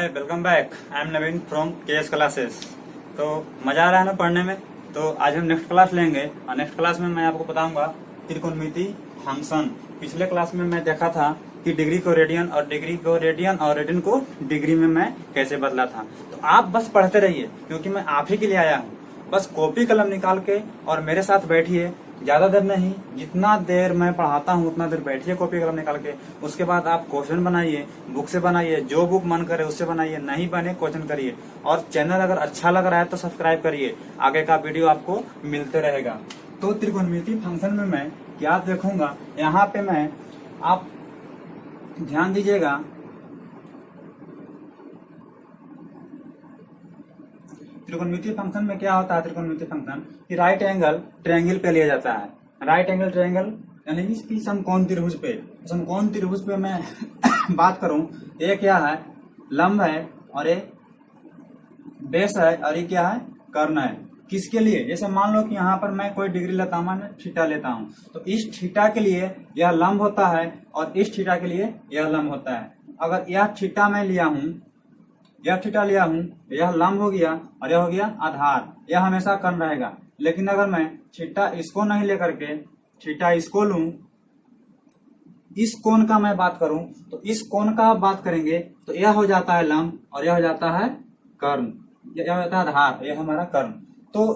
Hi, welcome back. I am Naveen from KS classes. तो मजा आ रहा है ना पढ़ने में। तो आज हम नेक्स्ट क्लास लेंगे और नेक्स्ट क्लास में मैं आपको बताऊंगा त्रिकोणमिति फंक्शन। पिछले क्लास में मैं देखा था कि डिग्री को रेडियन और रेडियन को डिग्री में मैं कैसे बदला था। तो आप बस पढ़ते रहिए क्योंकि मैं आप ही के लिए आया हूँ। बस कॉपी कलम निकाल के और मेरे साथ बैठिए। ज्यादा देर नहीं, जितना देर मैं पढ़ाता हूँ उतना देर बैठिए कॉपी कलम निकाल के। उसके बाद आप क्वेश्चन बनाइए, बुक से बनाइए, जो बुक मन करे उससे बनाइए, नहीं बने क्वेश्चन करिए। और चैनल अगर अच्छा लग रहा है तो सब्सक्राइब करिए, आगे का वीडियो आपको मिलते रहेगा। तो त्रिकोणमिति फंक्शन में मैं क्या देखूंगा, यहाँ पे मैं आप ध्यान दीजिएगा। त्रिकोणमिति फंक्शन में क्या होता है, त्रिकोणमिति फंक्शन कि राइट एंगल ट्रायंगल पे लिया जाता है। राइट एंगल ट्रायंगल यानी कि समकोण त्रिभुज पे। समकोण त्रिभुज पे मैं बात करूं, ये क्या है, लंब है और ये बेस है और ये क्या है, कर्ण है। किसके लिए, जैसे मान लो कि यहाँ पर मैं कोई डिग्री लेता हूँ, मैं थीटा लेता हूँ, तो इस थीटा के लिए यह लंब होता है और इस थीटा के लिए यह लंब होता है। अगर यह थीटा मैं लिया हूँ, यह थीटा लिया हूं, यह लंब हो गया और यह हो गया आधार, यह हमेशा कर्ण रहेगा। लेकिन अगर मैं थीटा इसको नहीं लेकर के थीटा इसको लूं, इस कोण का मैं बात करूं, तो इस कोण का बात करेंगे तो यह हो जाता है लंब और यह हो जाता है कर्ण, यह होता है आधार, यह हमारा कर्ण। तो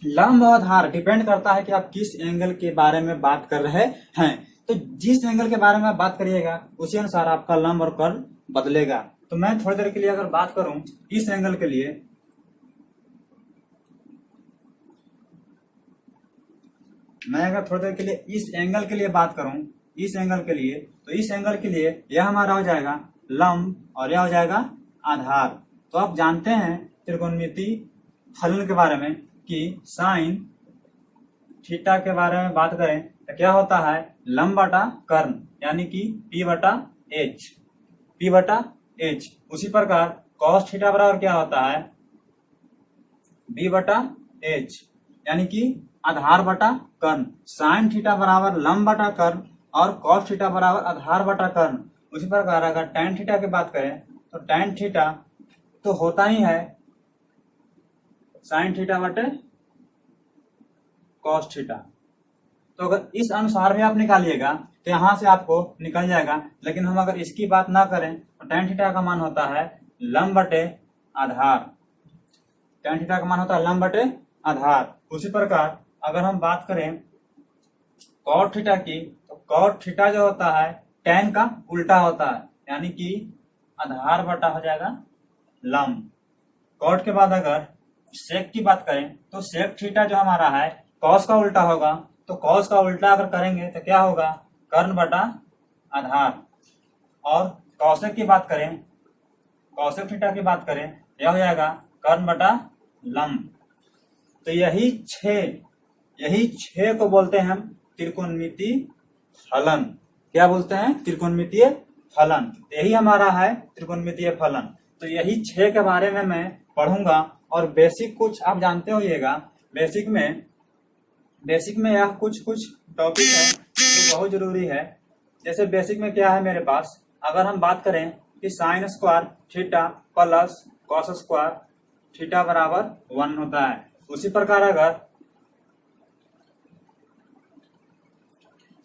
लंब और आधार डिपेंड करता है कि आप किस एंगल के बारे में बात कर रहे हैं। तो जिस एंगल के बारे में आप बात करिएगा उसी अनुसार आपका लंब और कर्ण बदलेगा। तो मैं थोड़ी देर के लिए अगर बात करूं इस एंगल के लिए, मैं अगर थोड़ी देर के लिए इस एंगल के लिए बात करूं, इस एंगल के लिए, तो इस एंगल के लिए यह हमारा हो जाएगा लंब और यह हो जाएगा आधार। तो आप जानते हैं त्रिकोणमिति फलन के बारे में कि साइन थीटा के बारे में बात करें तो क्या होता है, लंब बटा कर्ण यानी कि P बटा H। उसी प्रकार cos थीटा बराबर क्या होता है, B बटा H यानी कि आधार बटा कर्ण। साइन थीटा बराबर लंब बटा कर्ण और cos थीटा बराबर आधार बटा कर्ण। उसी प्रकार अगर tan थीटा की बात करें तो tan थीटा तो होता ही है साइन थीटा बटे cos थीटा। तो अगर इस अनुसार भी आप निकालिएगा तो यहां से आपको निकल जाएगा। लेकिन हम अगर इसकी बात ना करें तो tan थीटा का मान होता है लंब बटे आधार, tan थीटा का मान होता है लंब बटे आधार। उसी प्रकार अगर हम बात करें cot थीटा की, तो cot थीटा जो होता है tan का उल्टा होता है यानी कि आधार बटा हो जाएगा लंब। cot के बाद अगर sec की बात करें तो sec थीटा जो हमारा है cos का उल्टा होगा, तो cos का उल्टा अगर करेंगे तो क्या होगा, कर्ण बटा आधार। और cosec की बात करें, cosec थीटा की बात करें, यह हो जाएगा कर्ण बटा लंब। तो यही छह को बोलते हैं हम त्रिकोणमिति फलन। क्या बोलते हैं, त्रिकोणमितीय फलन। यही हमारा है त्रिकोणमितीय फलन। तो यही 6 के बारे में मैं पढ़ूंगा। और बेसिक कुछ आप जानते होइएगा, बेसिक में यह कुछ टॉपिक है जो बहुत जरूरी है। जैसे बेसिक में क्या है मेरे पास, अगर हम बात करें कि sine square theta plus cos square theta बराबर 1 होता है। उसी प्रकार अगर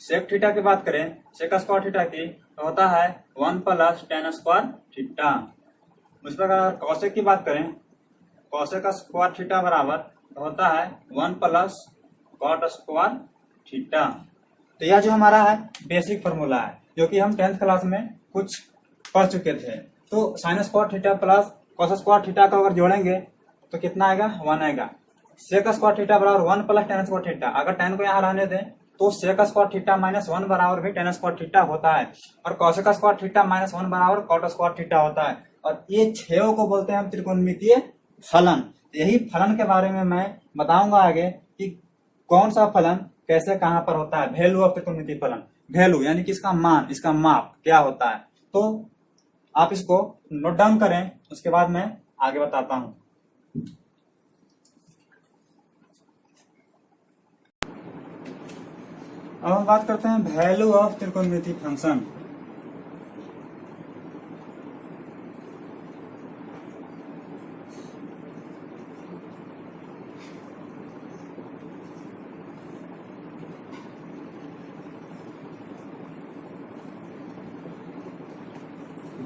सेक थीटा की बात करें, सेक स्क्वायर थीटा की, तो होता है 1 प्लस tan स्क्वायर थीटा। उसी प्रकार कॉसेक की बात करें, कॉसेक स्क्वायर थीटा बराबर होता है 1 प्लस कॉट स्क्वायर थीटा। तो यह जो हमारा है बेसिक फॉर्मूला है जो कि हम 10th क्लास में कुछ पढ़ चुके थे। तो sine square theta plus cos square theta को अगर जोड़ेंगे तो कितना आएगा, 1 आएगा। सेक स्क्वायर थीटा बराबर 1 प्लस tan स्क्वायर थीटा, अगर tan को यहाँ रहने दें तो सेक स्क्वायर थीटा माइनस 1 बराबर भी tan स्क्वायर थीटा होता है। और कॉसेक स्क्वायर थीटा माइनस 1 बराबर कॉट स्क्वायर थीटा होता है। और ये 6 को बोलते हैं हम त्रिकोणमितीय फलन। यही फलन के बारे में मैं बताऊंगा आगे कि कौन सा फलन कैसे कहां पर होता है। वैल्यू ऑफ त्रिकोणमितीय फलन, वैल्यू यानी कि इसका मान, इसका माप क्या होता है। तो आप इसको नोट डाउन करें, उसके बाद मैं आगे बताता हूं। अब हम बात करते हैं वैल्यू ऑफ त्रिकोणमितीय फंक्शन।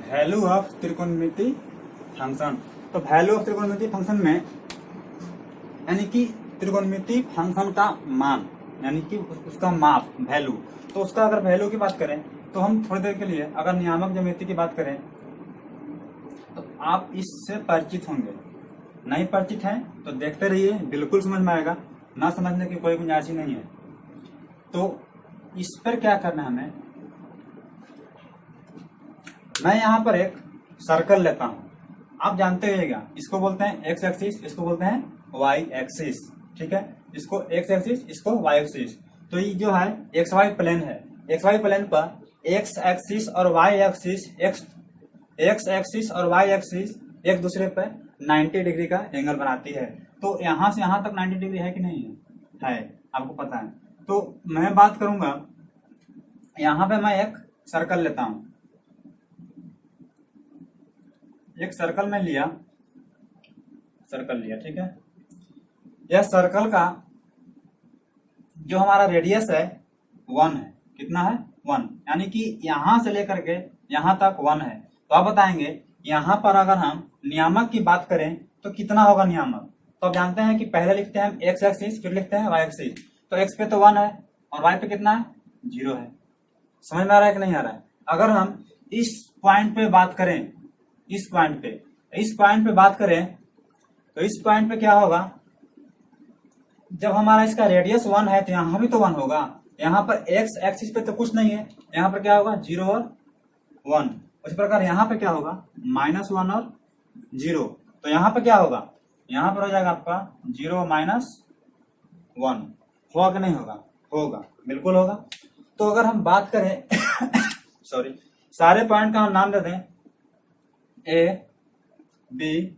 वैल्यू ऑफ त्रिकोणमिति फंक्शन। तो वैल्यू ऑफ त्रिकोणमिति फंक्शन में यानी कि त्रिकोणमिति फंक्शन का मान यानी कि उसका माप वैल्यू, तो उसका अगर वैल्यू की बात करें तो हम थोड़ी देर के लिए अगर नियामक ज्यामिति की बात करें तो आप इससे परिचित होंगे। नहीं परिचित हैं तो देखते रहिए, बिल्कुल समझ में आएगा, ना समझने की कोई गुंजाइश ही नहीं है। तो इस पर क्या करना है हमें, मैं यहाँ पर एक सर्कल लेता हूं, आप जानते होइएगा इसको बोलते हैं एक्स एक्सिस, इसको बोलते हैं वाई एक्सिस, ठीक है, इसको एक्स एक्सिस, इसको वाई एक्सिस। तो ये जो है एक्स वाई प्लेन है, एक्स वाई प्लेन पर एक्स एक्सिस और वाई एक्सिस एक्स एक्सिस और वाई एक्सिस एक दूसरे पर 90 डिग्री का एंगल बनाती है। तो यहां से यहां तक 90 डिग्री है कि नहीं है, आपको पता है। तो मैं बात करूंगा यहां पे, मैं एक सर्कल लेता हूं, एक सर्कल में लिया, सर्कल लिया, ठीक है। यह सर्कल का जो हमारा रेडियस है 1 है, कितना है 1, यानी कि यहां से लेकर के यहां तक 1 है। तो आप बताएंगे यहां पर अगर हम नियामक की बात करें तो कितना होगा नियामक। तो आप जानते हैं कि पहले लिखते हैं हम एक्स एक्सिस, फिर लिखते हैं वाई एक्सिस। तो एक्स पे तो 1 है और वाई पे कितना है 0 है। समझ में आ रहा है कि नहीं आ रहा है। अगर हम इस पॉइंट पे बात करें, इस पॉइंट पे बात करें तो इस पॉइंट पे क्या होगा, जब हमारा इसका रेडियस 1 है तो यहां भी तो 1 होगा। यहाँ पर एक्स एक्सिस पे तो कुछ नहीं है, यहाँ पर क्या होगा 0 और 1। उसी प्रकार यहाँ पे क्या होगा -1 और 0। तो यहाँ पे क्या होगा, यहाँ पर हो जाएगा आपका 0 -1। होगा कि नहीं होगा, होगा, बिल्कुल होगा। तो अगर हम बात करें सॉरी, सारे पॉइंट का हम नाम दे दें ए बी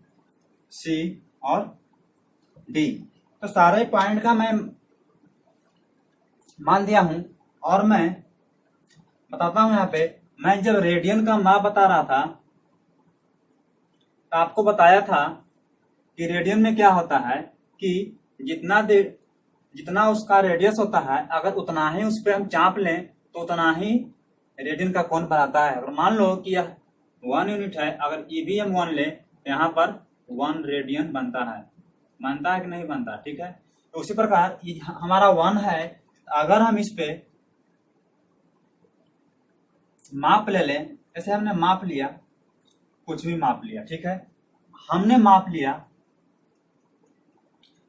सी और डी। तो सारे पॉइंट का मैं मान दिया हूं और मैं बताता हूं। यहाँ पे मैं जब रेडियन का माप बता रहा था तो आपको बताया था कि रेडियन में क्या होता है कि जितना उसका रेडियस होता है, अगर उतना ही उस पर हम चाप लें तो उतना ही रेडियन का कोण बनाता है। अगर मान लो कि यह 1 यूनिट है, अगर ईवीएम 1 ले तो यहाँ पर 1 रेडियन बनता है कि नहीं बनता, ठीक है। तो उसी प्रकार हमारा 1 है, अगर हम इस पे माप ले लें, जैसे हमने माप लिया, कुछ भी माप लिया, ठीक है, हमने माप लिया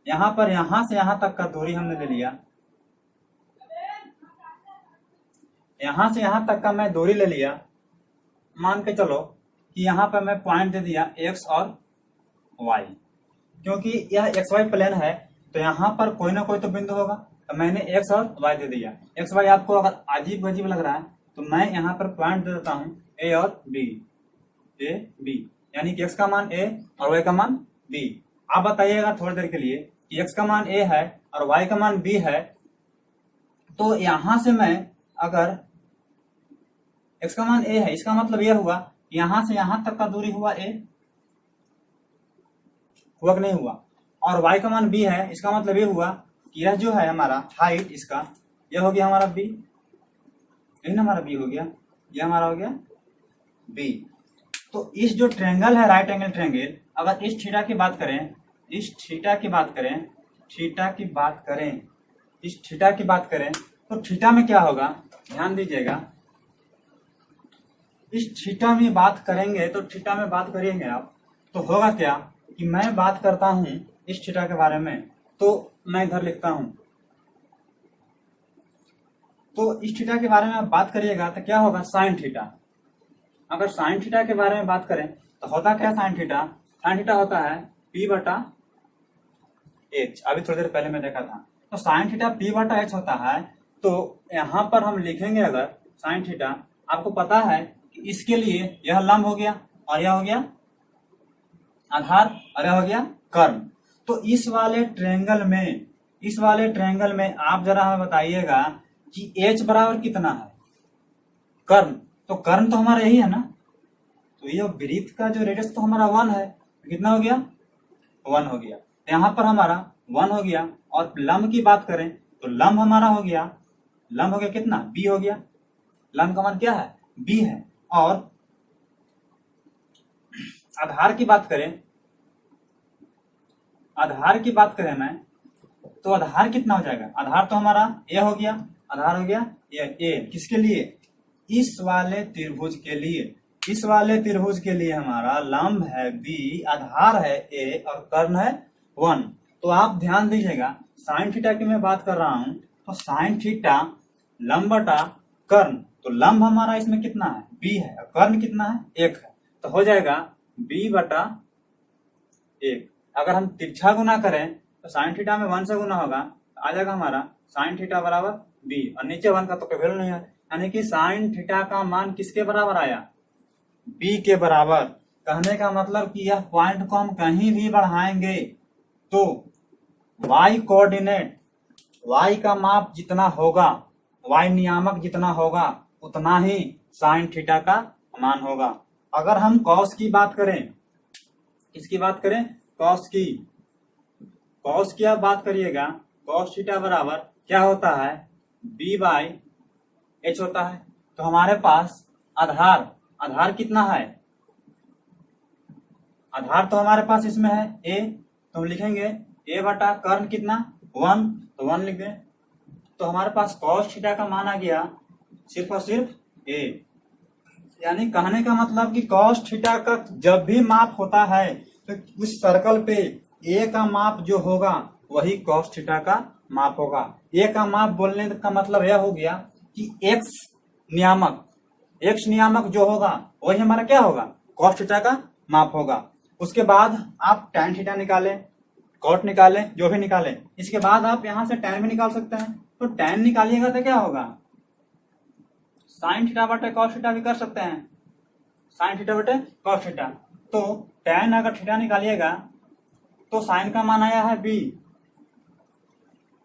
यहां पर, यहां से यहां तक का दूरी हमने ले लिया, यहां से यहां तक का मैं दूरी ले लिया। मान के चलो कि यहां पर मैं पॉइंट दे दिया एक्स और वाई, क्योंकि यह एक्स वाई प्लेन है तो यहां पर कोई ना कोई तो बिंदु होगा। तो मैंने एक्स और वाई दे दिया। एक्स वाई आपको अगर अजीब अजीब लग रहा है तो मैं यहाँ पर पॉइंट दे देता हूँ ए और बी, ए बी, यानी कि एक्स का मान ए और वाई का मान बी। आप बताइएगा थोड़ी देर के लिए कि एक्स का मान ए है और वाई का मान बी है, तो यहां से मैं अगर एक्स का मान ए है, इसका मतलब यह हुआ यहां से यहां तक का दूरी हुआ ए, हुआ कि नहीं हुआ, और वाई का मान बी है, इसका मतलब यह हुआ कि यह जो है हमारा हाइट, इसका यह हो गया हमारा बी, यही ना हमारा बी हो गया, यह हमारा हो गया बी। तो इस जो ट्रायंगल है राइट एंगल ट्रायंगल, अगर इस थीटा की बात करें, इस थीटा की बात करें, थीटा की बात करें, इस थीटा की बात करें तो थीटा में क्या होगा, ध्यान दीजिएगा। इस थीटा में बात करेंगे तो थीटा में बात करेंगे आप तो होगा क्या कि मैं बात करता हूं इस थीटा के बारे में, तो मैं इधर लिखता हूं, तो इस थीटा के बारे में बात करिएगा तो क्या होगा साइन थीटा। अगर साइन थीटा के बारे में बात करें तो होता क्या साइन थीटा, साइन थीटा होता है p/h। अभी थोड़ी देर पहले मैं देखा था, तो साइन थीटा p/h होता है। तो यहां पर हम लिखेंगे अगर साइन थीटा, आपको पता है कि इसके लिए यह लंब हो गया और यह हो गया आधार और यह हो गया कर्म। तो इस वाले ट्रायंगल में आप जरा हमें बताइएगा कि h बराबर कितना है, कर्म। तो कर्म तो हमारा यही है ना, तो ये वृत्त का जो रेडियस तो हमारा 1 है, कितना हो गया 1 हो गया। यहाँ पर हमारा 1 हो गया। और लंब की बात करें तो लंब हमारा हो गया, लंब हो गया कितना b हो गया, लंब का मान क्या है b है। और आधार की बात करें, आधार की बात करें मैं, तो आधार कितना हो जाएगा? आधार तो हमारा ए हो गया, आधार हो गया ए। किसके लिए? इस वाले त्रिभुज के लिए। इस वाले त्रिभुज के लिए हमारा लंब है बी, आधार है ए और कर्ण है 1। तो आप ध्यान दीजिएगा, साइन थीटा की मैं बात कर रहा हूं, तो साइन थीटा लंब बटा कर्ण, तो लंब हमारा इसमें कितना है? बी है, और कर्ण कितना है? 1 है। तो हो जाएगा बी बटा 1। अगर हम तिरछा गुना करें तो साइन थीटा में 1 से गुना होगा, तो आ जाएगा हमारा साइन थीटा बराबर बी, और नीचे 1 का तो कोई वैल्यू नहीं है, यानी कि साइन थीटा का मान किसके बराबर आया? बी के बराबर। कहने का मतलब कि यह पॉइंट को हम कहीं भी बढ़ाएंगे तो y कोऑर्डिनेट, y का माप जितना होगा, y नियामक जितना होगा, उतना ही साइन थीटा का मान होगा। अगर हम कॉस की बात करें, किसकी बात करें? कॉस की। कॉस की आप बात करिएगा, कॉस थीटा बराबर क्या होता है? b बाई एच होता है। तो हमारे पास आधार, आधार कितना है? आधार तो हमारे पास इसमें है a, तो हम लिखेंगे a बटा कर्ण कितना? 1, तो 1 लिख दें। तो हमारे पास कॉस थीटा का मान आ गया सिर्फ और सिर्फ a। यानी कहने का मतलब कि कॉस थीटा का जब भी माप होता है तो उस सर्कल पे a का माप जो होगा वही कॉस थीटा का माप होगा। a का माप बोलने का मतलब यह हो गया कि x नियामक जो होगा वही हमारा क्या होगा? कॉस थीटा का माप होगा। उसके बाद आप tan थीटा निकालें, कॉट निकालें, जो भी निकालें, इसके बाद आप यहां से tan भी निकाल सकते हैं। तो tan निकालिएगा तो क्या होगा? साइन थीटा बटे कॉस थीटा भी कर सकते हैं, साइन थीटा बटे कॉस थीटा। तो tan अगर थीटा निकालिएगा तो साइन का मान आया है b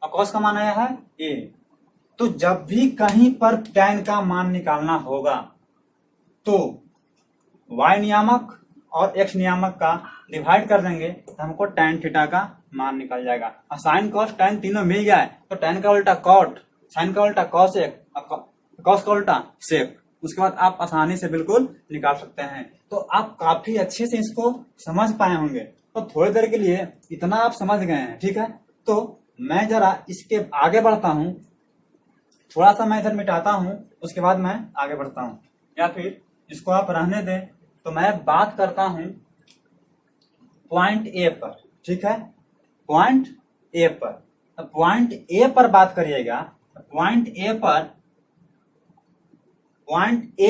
और कॉस का मान आया है a। तो जब भी कहीं पर tan का मान निकालना होगा तो y नियामक और x नियामक का डिवाइड कर देंगे तो हमको tan थीटा का मान निकल जाएगा। और साइन कॉस tan तीनों मिल जाए तो tan का उल्टा कॉट, साइन का उल्टा कॉसेक, कॉस का उल्टा सेक, उसके बाद आप आसानी से बिल्कुल निकाल सकते हैं। तो आप काफी अच्छे से इसको समझ पाए होंगे। तो थोड़ी देर के लिए इतना आप समझ गए हैं, ठीक है? तो मैं जरा इसके आगे बढ़ता हूं, थोड़ा सा मैं इधर मिटाता हूं, उसके बाद मैं आगे बढ़ता हूं, या फिर इसको आप रहने दें। तो मैं बात करता हूं पॉइंट ए पर, ठीक है? पॉइंट ए पर, तो पॉइंट ए पर बात करिएगा। पॉइंट ए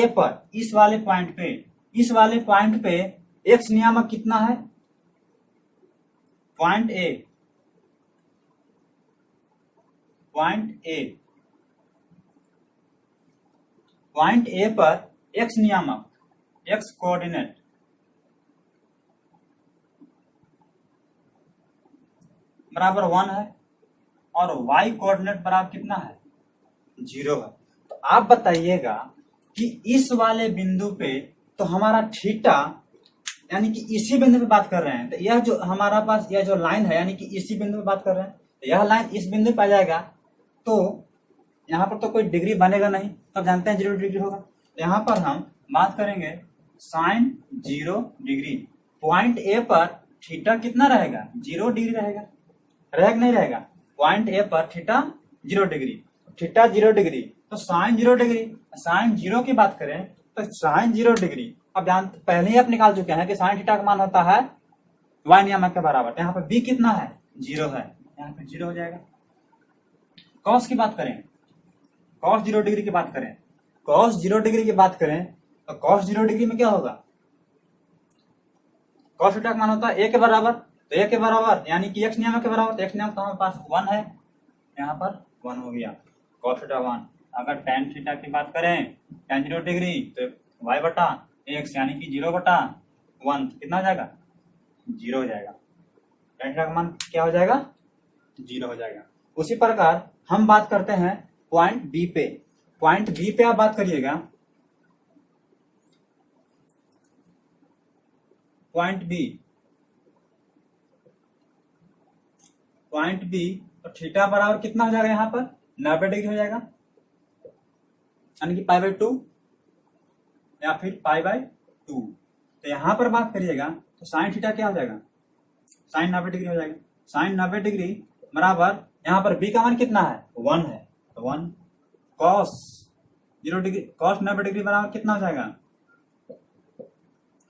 पर इस वाले पॉइंट पे एक्स नियामक कितना है? पॉइंट ए पर एक्स नियामक, एक्स कोऑर्डिनेट बराबर 1 है और y कोऑर्डिनेट बराबर कितना है? 0 है। तो आप बताइएगा कि इस वाले बिंदु पे तो हमारा थीटा, यानी कि इसी बिंदु पे बात कर रहे हैं, तो यह जो हमारा पास यह जो लाइन है, यानी कि इसी बिंदु पे बात कर रहे हैं, तो यह लाइन इस बिंदु पे आ जाएगा। तो यहाँ पर तो कोई डिग्री बनेगा नहीं, तब जानते हैं 0 डिग्री होगा। तो यहाँ पर हम बात करेंगे साइन 0 डिग्री। पॉइंट ए पर थीटा कितना रहेगा? 0 डिग्री रहेगा, रहेगा नहीं रहेगा? पॉइंट ए पर थीटा 0 डिग्री, थीटा 0 डिग्री, तो साइन 0 डिग्री। साइन 0 की बात करें तो साइन 0 डिग्री, अब जानते पहले ही आप निकाल चुके हैं कि साइन थीटा का मान होता है y नियामक के बराबर। यहाँ पर b कितना है? 0 है, यहाँ पे 0 हो जाएगा। कॉस की बात करें, कॉस 0 डिग्री की बात करें, कॉस 0 डिग्री की बात करें तो कॉस 0 डिग्री में क्या होगा? कॉस थीटा का मान होता है a के बराबर, तो a के बराबर यानी कि x नियामक के बराबर, तो x नियामक तो हमारे पास 1 है, यहाँ पर 1 हो गया, कॉस थीटा 1। अगर tan थीटा की बात करें, tan 0 डिग्री, तो y बटा x यानी कि 0 बटा 1 कितना हो जाएगा? 0 हो जाएगा। tan थीटा का मान क्या हो जाएगा? 0 हो जाएगा। उसी प्रकार हम बात करते हैं पॉइंट बी पे। पॉइंट बी पे आप बात करिएगा, पॉइंट बी, तो थीटा बराबर कितना हो जाएगा? यहाँ पर 90 डिग्री हो जाएगा, यानी कि पाई बाई 2 या फिर पाई बाई 2। तो यहाँ पर बात करिएगा तो साइन थीटा क्या हो जाएगा, साइन 90 डिग्री हो जाएगा। साइन 90 डिग्री बराबर यहाँ पर बी का मान कितना है, 1 है, तो 1 कॉस 0 डिग्री, कॉस 90 डिग्री बराबर कितना हो जाएगा,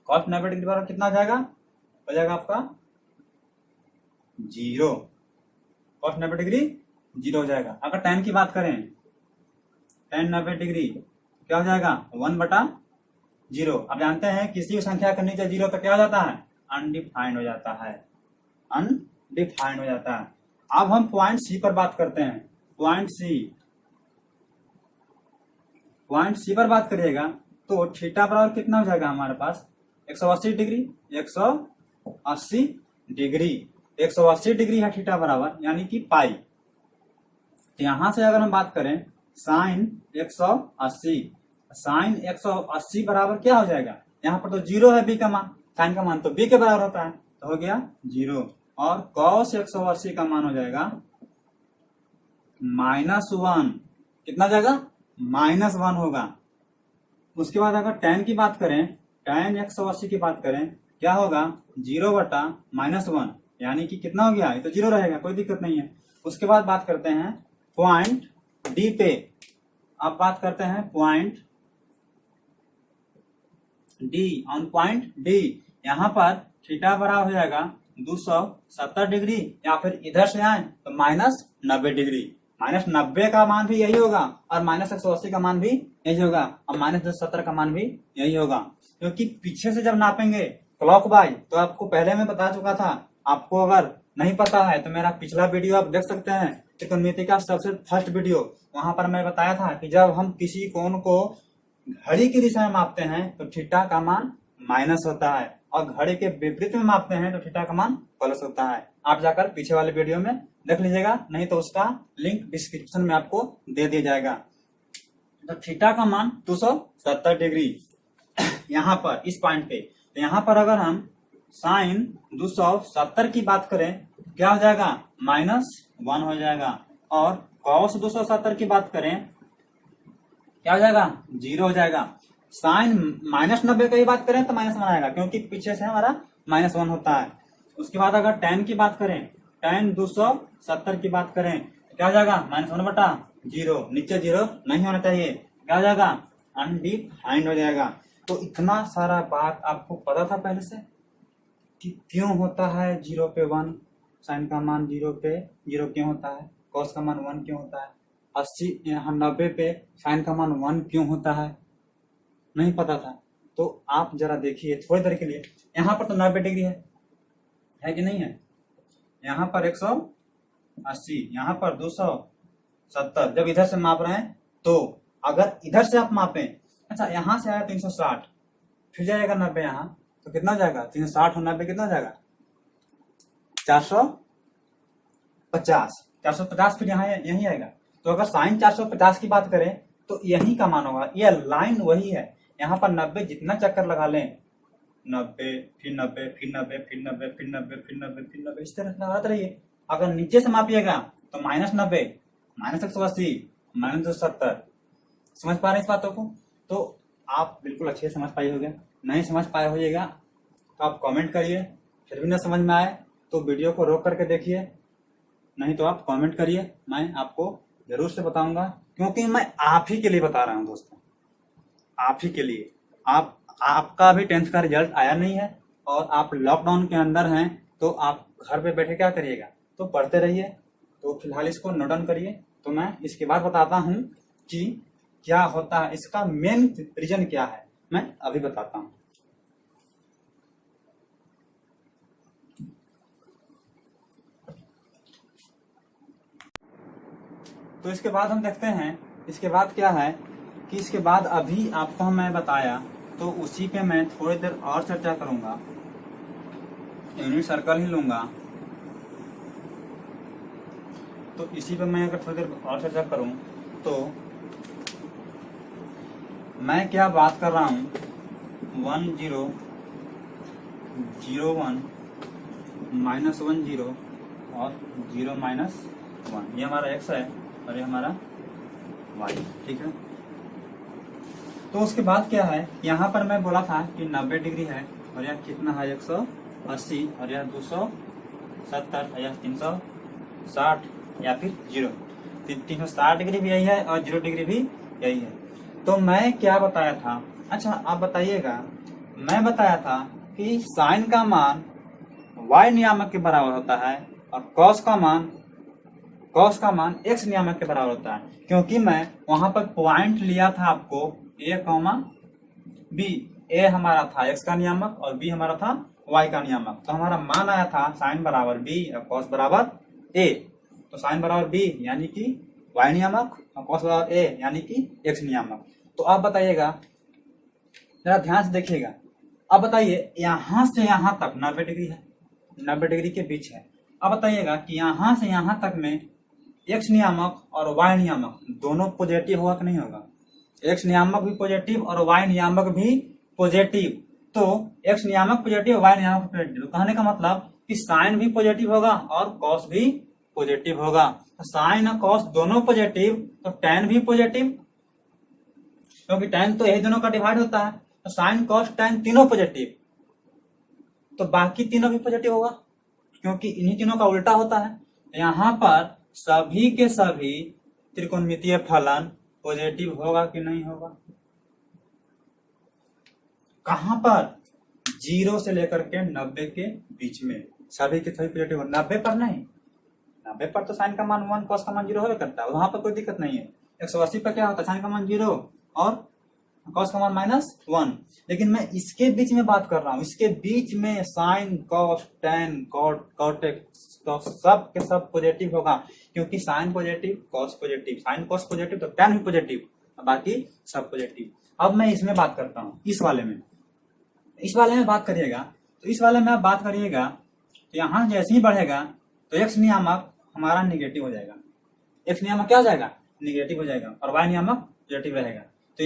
कॉस 90 डिग्री बराबर कितना हो जाएगा, हो जाएगा आपका 0, कॉस 90 डिग्री 0 हो जाएगा। अगर tan की बात करें, tan 90 डिग्री क्या हो जाएगा, 1/0। अब जानते हैं किसी भी संख्या के नीचे 0 तो क्या हो जाता है, अनडिफाइंड हो जाता है, अनडिफाइंड हो जाता है। अब हम पॉइंट सी पर बात करते हैं। पॉइंट सी पर बात करिएगा तो थीटा बराबर कितना हो जाएगा हमारे पास, 180 डिग्री, 180 डिग्री, 180 डिग्री है थीटा बराबर, यानी कि पाई। तो यहां से अगर हम बात करें साइन 180, साइन 180 बराबर क्या हो जाएगा, यहाँ पर तो 0 है बी का मान, साइन का मान तो बी के बराबर होता है, तो हो गया 0। और कॉस 180 का मान हो जाएगा -1, कितना हो जाएगा, -1 होगा। उसके बाद अगर tan की बात करें, tan 180 की बात करें, क्या होगा 0/-1, यानी कि कितना हो गया, ये तो 0 रहेगा, कोई दिक्कत नहीं है। उसके बाद बात करते हैं पॉइंट डी पे। अब बात करते हैं point D, on point D यहाँ पर थीटा बराबर हो जाएगा 270 डिग्री, या फिर इधर से आए तो -90 डिग्री। -90 का मान भी यही होगा और -180 का मान भी यही होगा और -270 का मान भी यही होगा, क्योंकि पीछे से जब नापेंगे क्लॉकवाइज तो आपको पहले मैं बता चुका था। आपको अगर नहीं पता है तो मेरा पिछला वीडियो आप देख सकते हैं, त्रिकोणमिति का सबसे फर्स्ट वीडियो, वहां पर मैं बताया था कि जब हम किसी कोण को घड़ी की दिशा में मापते हैं तो थीटा का मान माइनस होता है, और घड़ी के विपरीत में मापते हैं तो थीटा का मान प्लस होता है। आप जाकर पीछे वाले वीडियो में देख लीजिएगा, नहीं तो उसका लिंक डिस्क्रिप्शन में आपको दे दिया जाएगा। तो थीटा का मान 270 डिग्री यहाँ पर इस पॉइंट पे। तो यहाँ पर अगर हम साइन 270 की बात करें क्या हो जाएगा, -1 हो जाएगा, और कॉस 270 की बात करें क्या हो जाएगा, 0 हो जाएगा। साइन -90 की बात करें तो -1 आएगा, क्योंकि पीछे से हमारा -1 होता है। उसके बाद अगर tan की बात करें, tan 270 की बात करें क्या हो जाएगा, -1/0, नीचे 0 नहीं होना चाहिए, क्या हो जाएगा, अनडिफाइंड हो जाएगा। तो इतना सारा बात आपको पता था पहले से कि क्यों होता है 0 पे 1, साइन का मान 0 पे 0 क्यों होता है, कॉस का मान 1 क्यों होता है, 90 पे साइन का मान 1 क्यों होता है, नहीं पता था। तो आप जरा देखिए थोड़ी देर के लिए, यहाँ पर तो 90 डिग्री है कि नहीं है, यहाँ पर 180, यहाँ पर 270। जब इधर से माप रहे हैं तो अगर इधर से आप मापें, अच्छा यहाँ से आया 360, फिर जाएगा 90 यहाँ, तो कितना हो जाएगा, 360 और 90 कितना हो जाएगा, 450 फिर यहाँ यही आएगा। तो अगर साइन 450 की बात करें तो यही का मान होगा, ये लाइन वही है। यहाँ पर 90 जितना चक्कर लगा लें, 90 फिर 90 फिर 90 फिर 90 फिर 90 फिर 90 फिर 90, इस तरह लगाते रहिए। अगर नीचे से मापिएगा तो -90, -180, -270। समझ पा रहे हैं इस बातों को? तो आप बिल्कुल अच्छे से समझ पाए होंगे। नहीं समझ पाए होइएगा तो आप कमेंट करिए, फिर भी ना समझ में आए तो वीडियो को रोक करके देखिए, नहीं तो आप कमेंट करिए, मैं आपको जरूर से बताऊंगा, क्योंकि मैं आप ही के लिए बता रहा हूं दोस्तों, आप ही के लिए। आपका अभी 10th का रिजल्ट आया नहीं है और आप लॉकडाउन के अंदर हैं, तो आप घर पे बैठे क्या करिएगा, तो पढ़ते रहिए। तो फिलहाल इसको नोट डाउन करिए। तो मैं इसके बाद बताता हूं कि क्या होता है, इसका मेन रीजन क्या है, मैं अभी बताता हूं। तो इसके बाद हम देखते हैं, इसके बाद क्या है कि इसके बाद अभी आपको मैं बताया तो उसी पे मैं थोड़ी देर और चर्चा करूंगा, यूनिट सर्कल ही लूंगा। तो इसी पे मैं अगर थोड़ी देर और चर्चा करूं तो मैं क्या बात कर रहा हूं, 1 0 0 1 -1 0 और 0 -1, ये हमारा x है और ये हमारा y, ठीक है। तो उसके बाद क्या है, यहाँ पर मैं बोला था कि 90 डिग्री है, और यहाँ कितना है 180 और यहाँ 270 और यहाँ 360 या फिर 0। 360 डिग्री भी यही है और 0 डिग्री भी यही है। तो मैं क्या बताया था, अच्छा आप बताइएगा, मैं बताया था कि साइन का मान y नियामक के बराबर होता है और कॉस का मान x नियामक के बराबर होता है, क्योंकि मैं वहां पर पॉइंट लिया था आपको a, b। a हमारा था x का नियामक और b हमारा था y का नियामक। तो हमारा मान आया था साइन बराबर b और कॉस बराबर a। तो साइन बराबर b यानी कि y नियामक और कॉस बराबर a यानी कि x नियामक। तो आप बताइएगा, जरा ध्यान से देखिएगा। अब बताइए यहां से यहां तक 90 डिग्री है, 90 डिग्री के बीच है। अब बताइएगा कि यहां से यहां तक में x नियामक और y नियामक दोनों पॉजिटिव होगा कि नहीं होगा? x नियामक भी पॉजिटिव और y नियामक भी पॉजिटिव। तो x नियामक पॉजिटिव, y नियामक पॉजिटिव, कहने का मतलब कि साइन भी पॉजिटिव होगा और कॉस भी पॉजिटिव होगा। तो साइन और कॉस दोनों पॉजिटिव, तो tan भी पॉजिटिव, क्योंकि tan तो यही दोनों का डिवाइड होता है। तो साइन कॉस tan तीनों पॉजिटिव, तो बाकी तीनों भी पॉजिटिव होगा, क्योंकि इन्हीं तीनों का उल्टा होता है। यहाँ पर सभी के सभी त्रिकोणमितीय फलन पॉजिटिव होगा कि नहीं होगा? कहां पर? 0 से लेकर के 90 के बीच में सभी के सभी पॉजिटिव। 90 पर नहीं, 90 पर तो साइन का मान 1 कॉस का मान 0 होगा करता है, वहां पर कोई दिक्कत नहीं है। 180 पर क्या होता है? साइन का मान 0 और कॉस का मान -1। लेकिन मैं इसके बीच में बात कर रहा हूं, इसके बीच में साइन कॉस टैन कॉट सब के सब पॉजिटिव होगा, क्योंकि sine positive cos positive, sine cos positive तो टैन भी पॉजिटिव, बाकी सब पॉजिटिव। अब मैं इसमें बात करता हूं, इस वाले में बात करिएगा। तो इस वाले में आप बात करिएगा तो यहां जैसे ही बढ़ेगा तो x नियामक हमारा निगेटिव हो जाएगा। x नियामक क्या हो जाएगा? निगेटिव हो जाएगा और y नियामक पॉजिटिव रहेगा। तो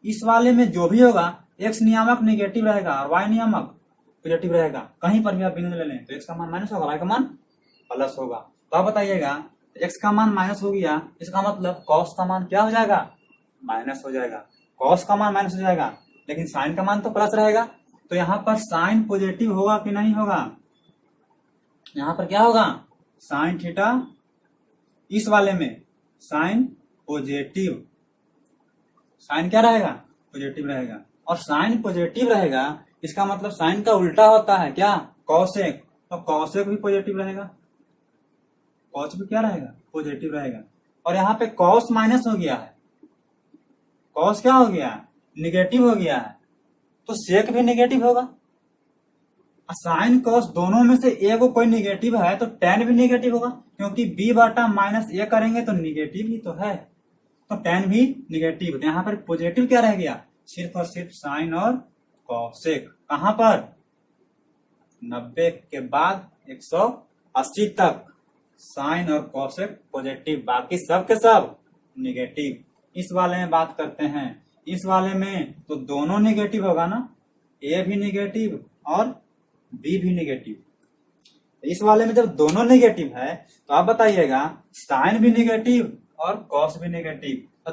इस वाले में जो भी होगा x नियामक निगेटिव रहेगा और y नियामक पॉजिटिव रहेगा। कहीं पर भी आप बिंदु ले लें तो x का मान माइनस होगा, y का मान प्लस होगा। तो आप बताइएगा, x का मान माइनस हो गया, इसका मतलब cos का मान क्या हो जाएगा? माइनस हो जाएगा। cos का मान माइनस हो जाएगा, लेकिन साइन का मान तो प्लस रहेगा। तो यहाँ पर साइन पॉजिटिव होगा कि नहीं होगा? यहाँ पर क्या होगा? साइन थीटा, इस वाले में साइन पॉजिटिव, साइन क्या रहेगा? पॉजिटिव रहेगा। और साइन पॉजिटिव रहेगा, इसका मतलब साइन का उल्टा होता है क्या? कॉसेक। तो कॉसेक भी पॉजिटिव रहेगा, कॉस भी क्या रहेगा? पॉजिटिव रहेगा। और यहाँ पे कॉस माइनस हो गया है, कॉस क्या हो गया? निगेटिव हो गया है, तो सेक भी निगेटिव होगा। साइन कॉस दोनों में से एक कोई निगेटिव है तो टैन भी निगेटिव होगा, क्योंकि b बटा -a करेंगे तो निगेटिव ही तो है, तो टैन भी निगेटिव। तो यहाँ पर पॉजिटिव क्या रह गया? सिर्फ और सिर्फ साइन और कॉसेक। कहां पर? 90 के बाद 180 तक साइन और कॉसेक पॉजिटिव, बाकी सब के सब निगेटिव। इस वाले में बात करते हैं, इस वाले में तो दोनों निगेटिव होगा ना, a भी निगेटिव और b भी निगेटिव। इस वाले में जब दोनों निगेटिव है तो आप बताइएगा, साइन भी निगेटिव और कॉस भी निगेटिव, तो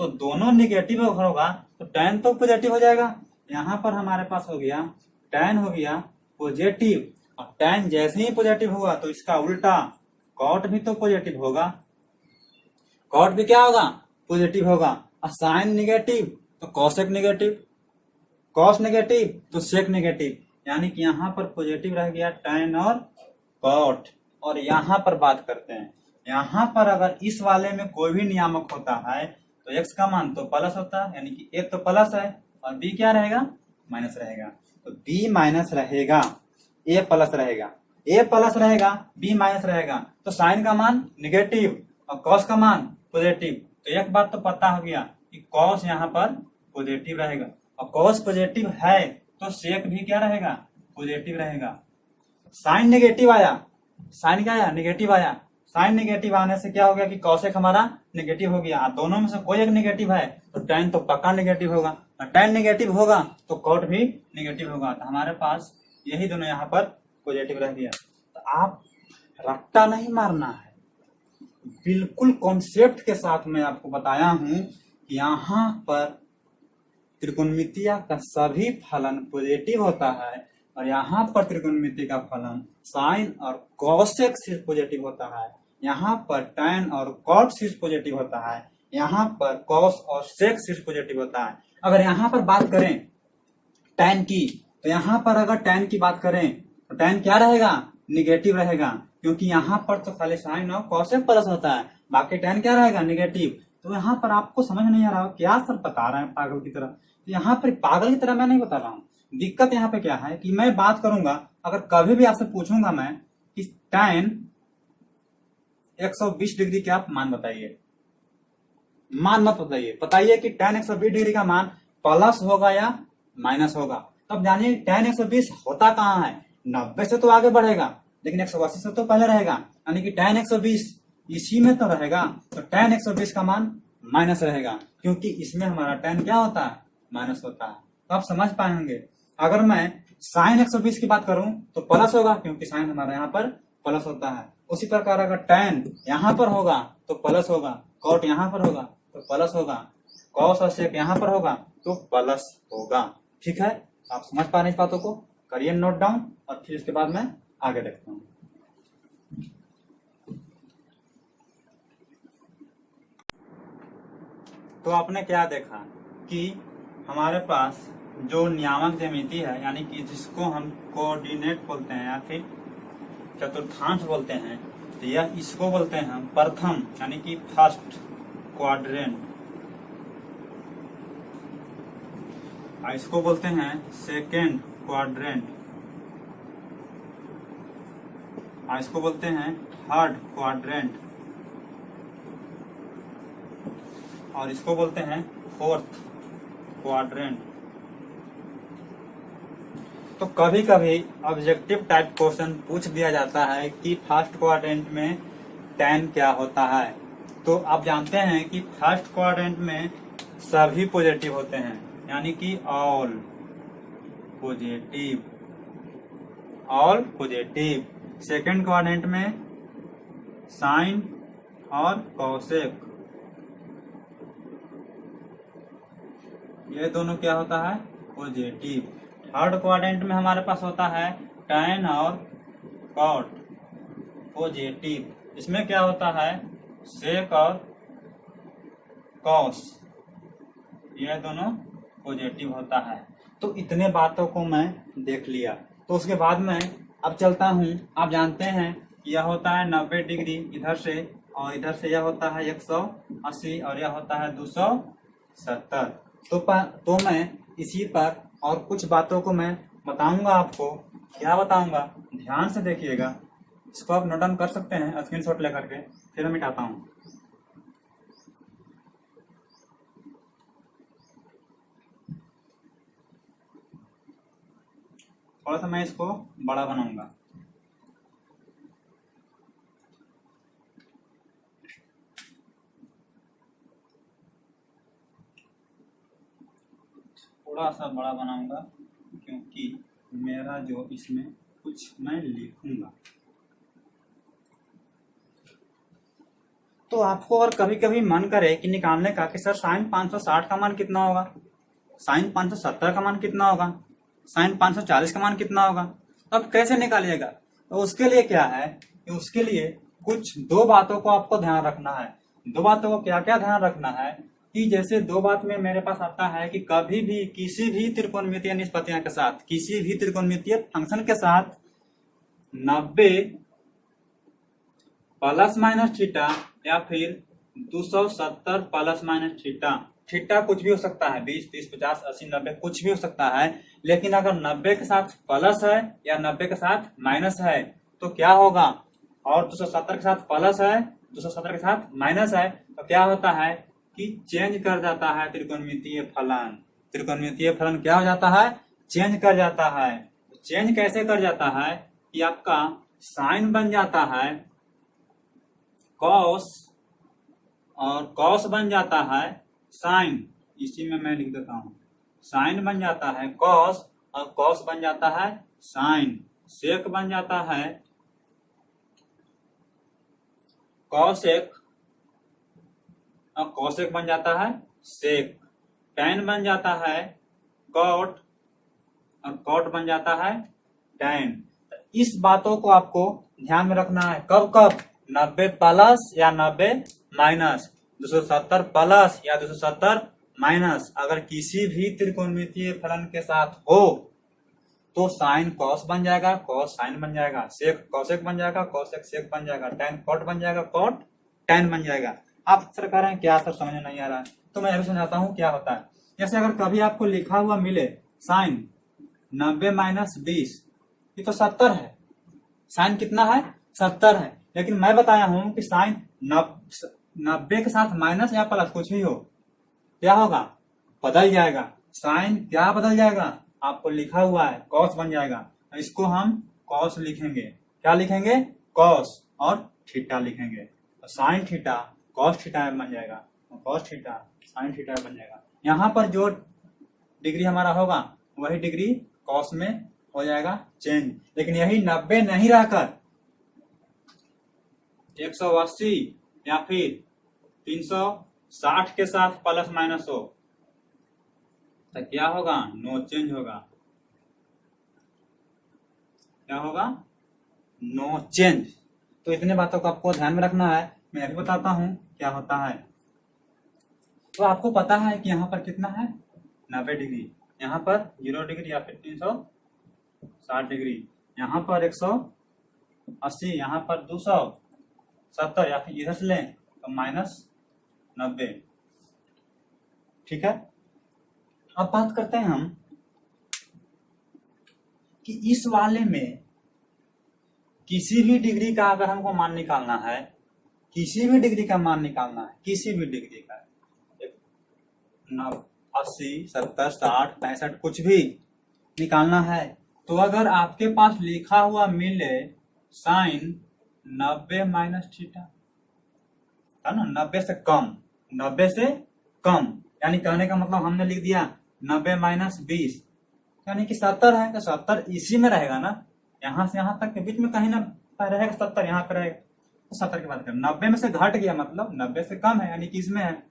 दोनों निगेटिव होगा तो टैन तो पॉजिटिव हो जाएगा। यहाँ पर हमारे पास हो गया टैन हो गया पॉजिटिव, और टैन जैसे ही पॉजिटिव हुआ तो इसका उल्टा कॉट भी तो पॉजिटिव होगा, कॉट भी क्या होगा? पॉजिटिव होगा। और साइन निगेटिव तो कॉसेक निगेटिव, कॉस निगेटिव तो सेक निगेटिव, यानी कि यहाँ पर पॉजिटिव रह गया टैन और कॉट। और यहाँ पर बात करते हैं, यहाँ पर अगर इस वाले में कोई भी नियामक होता है तो x का मान तो प्लस होता है, यानी कि एक तो प्लस है और b क्या रहेगा? माइनस रहेगा। तो b माइनस रहेगा, a प्लस रहेगा, a प्लस रहेगा, b माइनस रहेगा। तो साइन का मान निगेटिव और कॉस का मान पॉजिटिव। तो एक बात तो पता हो गया कि कॉस यहाँ पर पॉजिटिव रहेगा, और कॉस पॉजिटिव है तो सेक भी क्या रहेगा? पॉजिटिव रहेगा। साइन नेगेटिव आया, साइन क्या आया? नेगेटिव आया। साइन नेगेटिव आने से क्या हो गया कि कॉसेक हमारा नेगेटिव हो गया। दोनों में से कोई एक नेगेटिव है तो टैन तो पक्का नेगेटिव होगा, और टैन नेगेटिव होगा तो कॉट भी नेगेटिव होगा। तो हमारे पास यही दोनों यहाँ पर पॉजिटिव रह गया। तो आप रट्टा नहीं मारना है, बिल्कुल कॉन्सेप्ट के साथ मैं आपको बताया हूं कि यहाँ पर त्रिकोणमितीय का सभी फलन पॉजिटिव होता है और यहाँ पर त्रिकोणमिति का फलन साइन और कॉसेक सिर्फ पॉजिटिव होता है, यहाँ पर टैन और कॉट सिर्फ पॉजिटिव होता है, यहाँ पर कॉस और सेक सिर्फ पॉजिटिव होता है। अगर यहाँ पर बात करें टैन की, तो यहाँ पर अगर टैन की बात करें तो टैन क्या रहेगा, निगेटिव रहेगा, क्योंकि यहाँ पर तो खाली साइन और कॉसेक प्लस होता है, बाकी टैन क्या रहेगा, निगेटिव। तो यहाँ पर आपको समझ नहीं आ रहा हो क्या सर बता रहे हैं पागल की तरह। तो यहाँ पर पागल की तरह मैं नहीं बता रहा हूँ। दिक्कत यहाँ पे क्या है कि मैं बात करूंगा, अगर कभी भी आपसे पूछूंगा मैं कि टैन 120 डिग्री का आप मान बताइए, मान मत बताइए, बताइए कि टैन 120 डिग्री का मान प्लस होगा या माइनस होगा। तब जानिए टैन 120 होता कहाँ है, 90 से तो आगे बढ़ेगा लेकिन 180 से तो पहले रहेगा, यानी कि टैन 120 इसी में तो रहेगा। तो टैन 120 का मान माइनस रहेगा, क्योंकि इसमें हमारा टैन क्या होता है, माइनस होता है। तो आप समझ पाएंगे। अगर मैं साइन 120 की बात करूं तो प्लस होगा, क्योंकि साइन हमारा यहाँ पर प्लस होता है। उसी प्रकार अगर टैन यहाँ पर होगा तो प्लस होगा, कॉट यहाँ पर होगा तो प्लस होगा, कॉस और सेक यहाँ पर होगा तो प्लस होगा। ठीक है, आप समझ पा रहे इस बातों को, करिए नोट डाउन और फिर इसके बाद मैं आगे देखता हूँ। तो आपने क्या देखा कि हमारे पास जो नियामक ज्यामिति है, यानी कि जिसको हम कोऑर्डिनेट बोलते हैं या फिर चतुर्थांश बोलते हैं, तो यह इसको बोलते हैं हम प्रथम यानी कि फर्स्ट क्वाड्रेंट, इसको बोलते हैं सेकेंड क्वाड्रेंट, इसको बोलते हैं थर्ड क्वाड्रेंट, और इसको बोलते हैं फोर्थ क्वाड्रेंट। तो कभी कभी ऑब्जेक्टिव टाइप क्वेश्चन पूछ दिया जाता है कि फर्स्ट क्वाड्रेंट में टैन क्या होता है। तो आप जानते हैं कि फर्स्ट क्वाड्रेंट में सभी पॉजिटिव होते हैं, यानी कि all positive, all positive. Second quadrant में साइन और कॉसेक, ये दोनों क्या होता है, पॉजिटिव। थर्ड क्वाड्रेंट में हमारे पास होता है टैन और कॉट, पॉजिटिव। इसमें क्या होता है, सेक और कॉस, ये दोनों पॉजिटिव होता है। तो इतने बातों को मैं देख लिया। तो उसके बाद में अब चलता हूँ। आप जानते हैं यह होता है 90 डिग्री इधर से, और इधर से यह होता है 180 और यह होता है 270। तो मैं इसी पर और कुछ बातों को मैं बताऊंगा आपको। क्या बताऊंगा, ध्यान से देखिएगा। इसको आप नोट डाउन कर सकते हैं स्क्रीनशॉट लेकर के, फिर मैं मिटाता हूँ। थोड़ा सा मैं इसको बड़ा बनाऊंगा। थोड़ा सा बड़ा बनाऊंगा क्योंकि मेरा जो इसमें कुछ मैं लिखूंगा। तो आपको अगर कभी कभी मन करे कि निकालने का कि सर साइन 560 का मान कितना होगा, साइन 570 का मान कितना होगा, साइन 540 का मान कितना होगा, तो अब कैसे निकालिएगा। तो उसके लिए क्या है कि उसके लिए कुछ दो बातों को आपको ध्यान रखना है। दो बातों को क्या क्या ध्यान रखना है कि जैसे दो बात में मेरे पास आता है कि कभी भी किसी भी त्रिकोणमितीय निष्पत्तियां के साथ, किसी भी त्रिकोणमितीय फंक्शन के साथ 90 प्लस माइनस थीटा या फिर 270 प्लस माइनस थीटा, थीटा कुछ भी हो सकता है, 20, 30, 50, 80, 90 कुछ भी हो सकता है। लेकिन अगर 90 के साथ प्लस है या 90 के साथ माइनस है तो क्या होगा, और 270 के साथ प्लस है, 270 के साथ माइनस है, तो क्या होता है कि चेंज कर जाता है त्रिकोणमितीय फलन। त्रिकोणमितीय फलन क्या हो जाता है, चेंज कर जाता है। चेंज कैसे कर जाता है कि आपका साइन बन जाता है कॉस और कॉस बन जाता है साइन। इसी में मैं लिख देता हूं, साइन बन जाता है कॉस और कॉस बन जाता है साइन। सेक बन जाता है कॉसेक और कॉसेक बन जाता है सेक। tan बन जाता है cot और cot बन जाता है tan। इस बातों को आपको ध्यान में रखना है। कब कब? 90 प्लस या 90 माइनस, 270 प्लस या 270 माइनस। अगर किसी भी त्रिकोणमितीय फलन के साथ हो तो साइन कॉस बन जाएगा, कॉस साइन बन जाएगा, सेक कॉसेक बन जाएगा, कॉसेक सेक बन जाएगा, टैन कॉट बन जाएगा, कॉट टैन बन जाएगा। आप सर कह रहे हैं क्या सर समझ में नहीं आ रहा है, तो मैं अभी समझाता हूँ क्या होता है। जैसे अगर कभी आपको लिखा हुआ मिले साइन 90 माइनस 20, ये तो 70 है। साइन कितना है? 70 है। लेकिन मैं बताया हूं कि साइन 90 के साथ माइनस या प्लस कुछ भी हो, क्या होगा? बदल जाएगा। साइन क्या बदल जाएगा? आपको लिखा हुआ है कॉस बन जाएगा। इसको हम कॉस लिखेंगे। क्या लिखेंगे? कॉस और थीटा लिखेंगे। तो साइन थीटा कॉस थीटा बन जाएगा, कॉस थीटा साइन थीटा बन जाएगा। यहाँ पर जो डिग्री हमारा होगा वही डिग्री कॉस में हो जाएगा चेंज। लेकिन यही 90 नहीं रहकर 180 या फिर 360 के साथ प्लस माइनस हो तो क्या होगा? नो चेंज होगा। क्या होगा? No change. तो इतने बातों को आपको ध्यान में रखना है। मैं अभी बताता हूं क्या होता है। तो आपको पता है कि यहाँ पर कितना है? 90 डिग्री, यहाँ पर 0 डिग्री या फिर 360 डिग्री, यहाँ पर 180, यहाँ पर 270 या फिर इधर से लें तो माइनस 90। ठीक है। अब बात करते हैं हम कि इस वाले में किसी भी डिग्री का अगर हमको मान निकालना है, किसी भी डिग्री का मान निकालना है, किसी भी डिग्री का 80, 70, 60, 65 कुछ भी निकालना है, तो अगर आपके पास लिखा हुआ मिले साइन 90 माइनस थीटा, है ना, 90 से कम, 90 से कम, यानी कहने का मतलब हमने लिख दिया 90 माइनस 20 यानी कि 70 है, तो 70 इसी में रहेगा ना, यहां से यहां तक के बीच में कहीं ना रहेगा 70, यहाँ पे रहेगा। तो 70 की बात करें, 90 में से घट गया मतलब 90 से कम है, यानी कि इसमें है।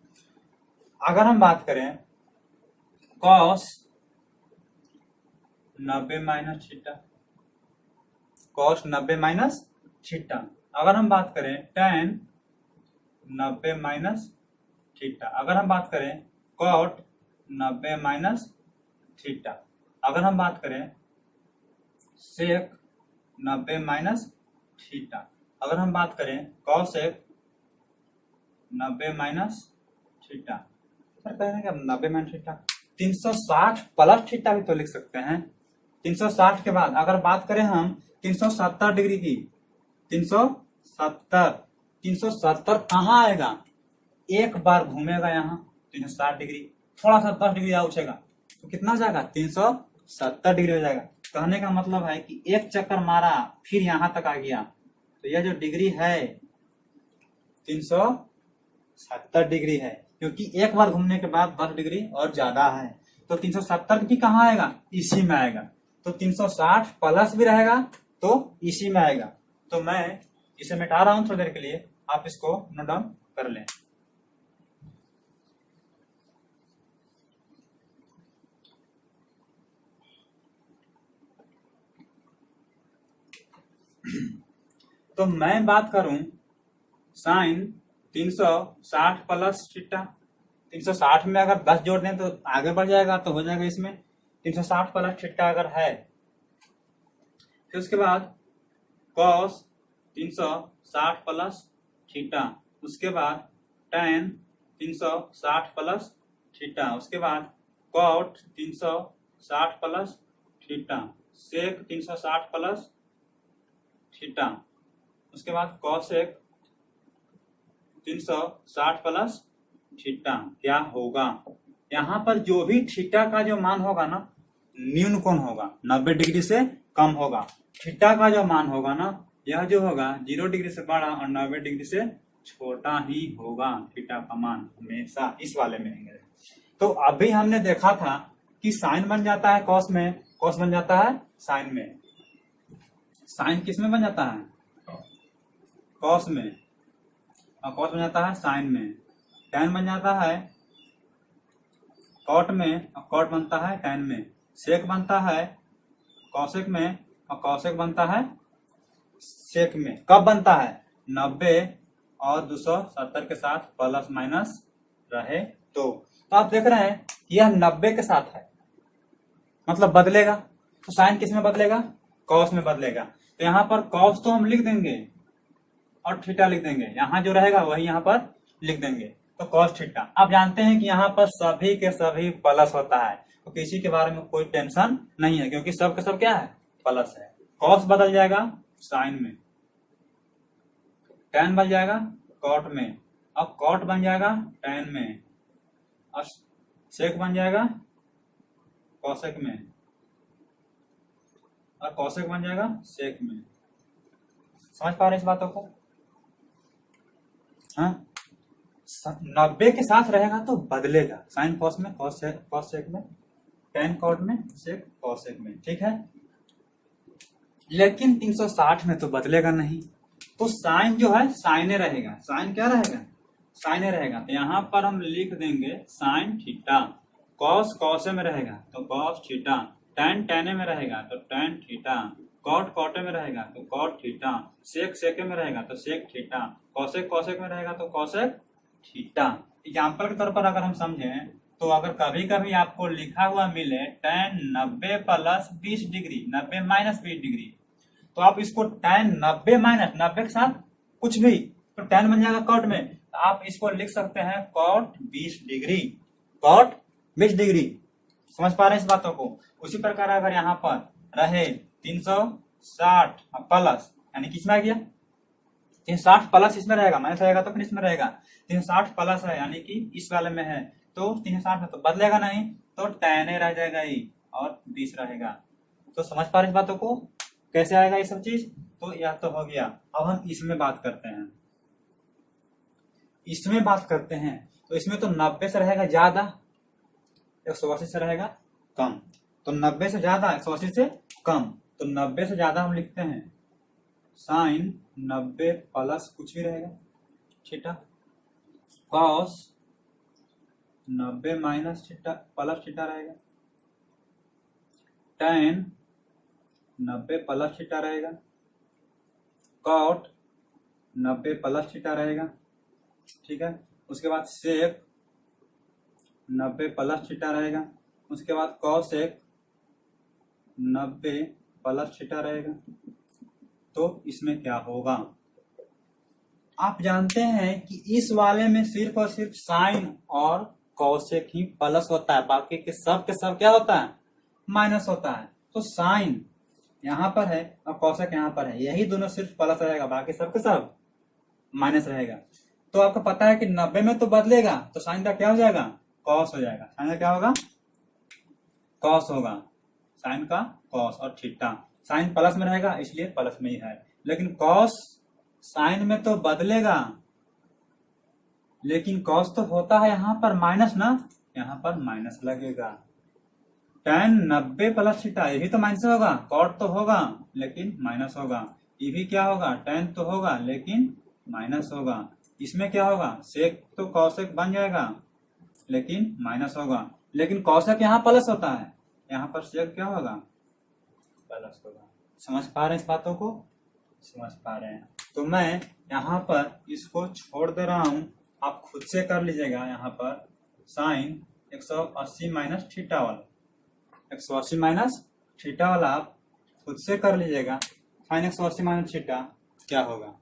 अगर हम बात करें cos 90 minus theta, cos 90 minus theta. अगर हम बात करें tan 90 माइनस थीटा। अगर हम बात करें कॉट 90 माइनस थीटा। अगर हम बात करें सेक 90 माइनस थीटा। अगर हम बात करें कॉसेक 90 माइनस थीटा। सर कहेंगे क्या 90 माइनस थीटा? 360 प्लस थीटा भी तो लिख सकते हैं। 360 के बाद अगर बात करें हम 370 डिग्री की, 370 कहाँ आएगा? एक बार घूमेगा यहाँ 360 डिग्री, थोड़ा सा 10 डिग्री उछेगा तो कितना हो जाएगा? 370 डिग्री हो जाएगा। कहने का मतलब है कि एक चक्कर मारा फिर यहां तक आ गया, तो यह जो डिग्री है 370 डिग्री है, क्योंकि एक बार घूमने के बाद 10 डिग्री और ज्यादा है। तो 370 भी कहाँ आएगा? इसी में आएगा। तो 360 प्लस भी रहेगा तो इसी में आएगा। तो मैं इसे मिटा रहा हूं थोड़ी देर के लिए, आप इसको नोट डाउन कर लें। तो मैं बात करूं साइन 360 प्लस थीटा, 360 में अगर 10 जोड़ दें तो आगे बढ़ जाएगा, तो हो जाएगा इसमें 360 प्लस थीटा अगर है। फिर उसके बाद कॉस 360 प्लस थीटा, उसके बाद tan 360 प्लस थीटा, उसके बाद कॉट 360 प्लस थीटा, सेक 360 प्लस थीटा, उसके बाद कॉसेक 360 प्लस थीटा। क्या होगा? यहाँ पर जो भी थीटा का जो मान होगा ना, न्यून कोण होगा, 90 डिग्री से कम होगा। थीटा का जो मान होगा ना, यह जो होगा 0 डिग्री से बड़ा और 90 डिग्री से छोटा ही होगा। थीटा का मान हमेशा इस वाले में है। तो अभी हमने देखा था कि साइन बन जाता है कॉस में, कॉस बन जाता है साइन में, साइन किस में बन जाता है? कॉस में, और कॉस बन जाता है साइन में। tan बन जाता है कॉट में और कॉट बनता है tan में, सेक बनता है कौशिक में और कौशिक बनता है सेक में। कब बनता है? 90 और 270 के साथ प्लस माइनस रहे तो आप देख रहे हैं यह 90 के साथ है, मतलब बदलेगा। तो साइन किस में बदलेगा? कॉस में बदलेगा। तो यहाँ पर कॉस तो हम लिख देंगे और थीटा लिख देंगे, यहाँ जो रहेगा वही यहाँ पर लिख देंगे, तो कॉस थीटा। आप जानते हैं कि यहाँ पर सभी के सभी प्लस होता है, तो किसी के बारे में कोई टेंशन नहीं है, क्योंकि सब के सब क्या है? प्लस है। कॉस बदल जाएगा साइन में, tan बन जाएगा कॉट में, और कॉट बन जाएगा tan में, और सेक बन जाएगा कौशिक में, और कौशिक बन जाएगा सेक में। समझ पा रहे इस बातों को? हाँ, 90 के साथ रहेगा तो बदलेगा, साइन कॉस में, कॉस सेक में, tan कॉट में, सेक कौशिक में, ठीक है। लेकिन 360 में तो बदलेगा नहीं, तो साइन जो है साइने रहेगा। साइन क्या रहेगा? साइने रहेगा। तो यहाँ पर हम लिख देंगे साइन थीटा। कॉस कॉसे में रहेगा तो कॉस थीटा, tan टेने में रहेगा तो tan थीटा, कॉट कॉटे में रहेगा तो कॉट थीटा, सेक सेके में रहेगा तो सेक थीटा, कौशिक कौशिक में रहेगा तो कौशिक थीटा। एग्जाम्पल के तौर पर अगर हम समझें तो अगर कभी कभी आपको लिखा हुआ मिले tan 90 plus 20 degree, 90 minus 20 degree, तो आप इसको tan 90 माइनस 90 के साथ कुछ भी, तो tan बन जाएगा कॉट में, तो आप इसको लिख सकते हैं कॉट 20 डिग्री, कॉट 20 डिग्री। समझ पा रहे हैं इस बातों को? उसी प्रकार अगर यहाँ पर रहे 360 प्लस, यानी किसमें आ गया? 360 प्लस इसमें रहेगा, माइनस रहेगा तो फिर इसमें रहेगा। 360 प्लस है यानी कि इस वाले में है, तो 360 में तो बदलेगा नहीं, तो tan रह जाएगा ही और 20 रहेगा। तो समझ पा रहे इस बातों को? कैसे आएगा ये सब चीज? तो यह तो हो गया। अब हम इसमें बात करते हैं, इसमें बात करते हैं। तो इसमें तो 90 से रहेगा ज्यादा, 180 से रहेगा कम। तो 90 से ज्यादा 180 से कम, तो 90 से ज्यादा हम लिखते हैं साइन 90 प्लस कुछ भी रहेगा theta, cos 90 minus theta plus theta रहेगा, tan 90 प्लस थीटा रहेगा, कॉट 90 प्लस थीटा रहेगा, ठीक है। उसके बाद सेक 90 प्लस थीटा रहेगा, उसके बाद कॉसेक 90 प्लस थीटा रहेगा। तो इसमें क्या होगा? आप जानते हैं कि इस वाले में सिर्फ और सिर्फ साइन और कॉसेक ही प्लस होता है, बाकी के सब क्या होता है? माइनस होता है। तो साइन यहाँ पर है और कौशिक यहाँ पर है, यही दोनों सिर्फ प्लस रहेगा, बाकी सब के सब माइनस रहेगा। तो आपको पता है कि 90 में तो बदलेगा, तो साइन का क्या हो जाएगा? कॉस हो जाएगा। साइन का क्या होगा? कॉस होगा, साइन का कॉस। और थीटा साइन प्लस में रहेगा इसलिए प्लस में ही है, लेकिन कॉस साइन में तो बदलेगा, लेकिन कॉस तो होता है यहाँ पर माइनस ना, यहाँ पर माइनस लगेगा। tan 90 प्लस थीटा, ये भी तो माइनस होगा, कॉट तो होगा लेकिन माइनस होगा। ये भी क्या होगा? tan तो होगा लेकिन माइनस होगा। इसमें क्या होगा? सेक तो कौशिक बन जाएगा लेकिन माइनस होगा, लेकिन कौशिक यहाँ प्लस होता है, यहाँ पर सेक क्या होगा? प्लस होगा। समझ पा रहे हैं इस बातों को? समझ पा रहे हैं। तो मैं यहाँ पर इसको छोड़ दे रहा हूं, आप खुद से कर लीजिएगा। यहाँ पर साइन 180 माइनस थीटा वाला, 180 माइनस थीटा वाला आप खुद से कर लीजिएगा। साइन 180 माइनस थीटा क्या होगा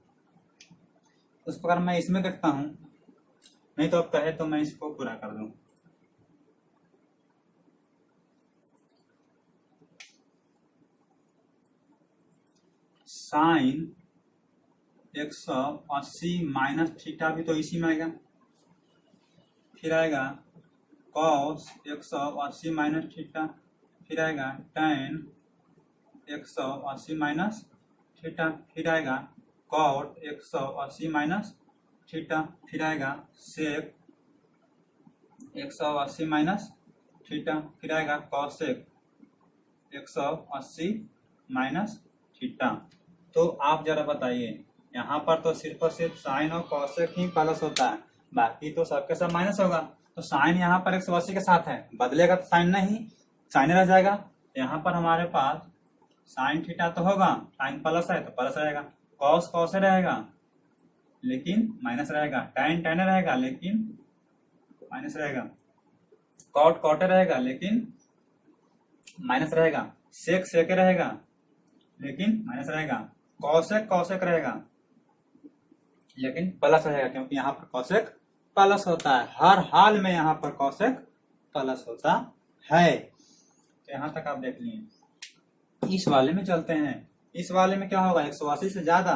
उस प्रकार मैं इसमें देखता हूं, नहीं तो आप कहे तो मैं इसको पूरा कर दूं। साइन 180 माइनस थीटा भी तो इसी में आएगा, फिर आएगा कॉस 180 माइनस थीटा, फिर आएगा tan 180 माइनस थीटा, फिर आएगा कॉट 180 माइनस थीटा, फिर आएगा सेक 180 माइनस थीटा, फिर आएगा कॉसेक 180 माइनस थीटा। तो आप जरा बताइए, यहाँ पर तो सिर्फ और सिर्फ साइन और कॉसेक ही प्लस होता है, बाकी तो सबके सब माइनस होगा। तो साइन यहाँ पर 180 के साथ है, बदलेगा तो साइन नहीं, साइन रह जाएगा। यहाँ पर हमारे पास साइन थीटा तो होगा, साइन प्लस है तो प्लस रहेगा, कॉस कॉस रहेगा लेकिन माइनस रहेगा, tan tan रहेगा लेकिन माइनस रहेगा, कॉट कॉट रहेगा लेकिन माइनस रहेगा, सेक सेक रहेगा लेकिन माइनस रहेगा, कौशेक कौशेक रहेगा लेकिन प्लस रहेगा, क्योंकि यहाँ पर कौशेक प्लस होता है, हर हाल में यहाँ पर कौशेक प्लस होता है। तो यहाँ तक आप देख लिए। इस वाले में चलते हैं। इस वाले में क्या होगा, 180 से ज्यादा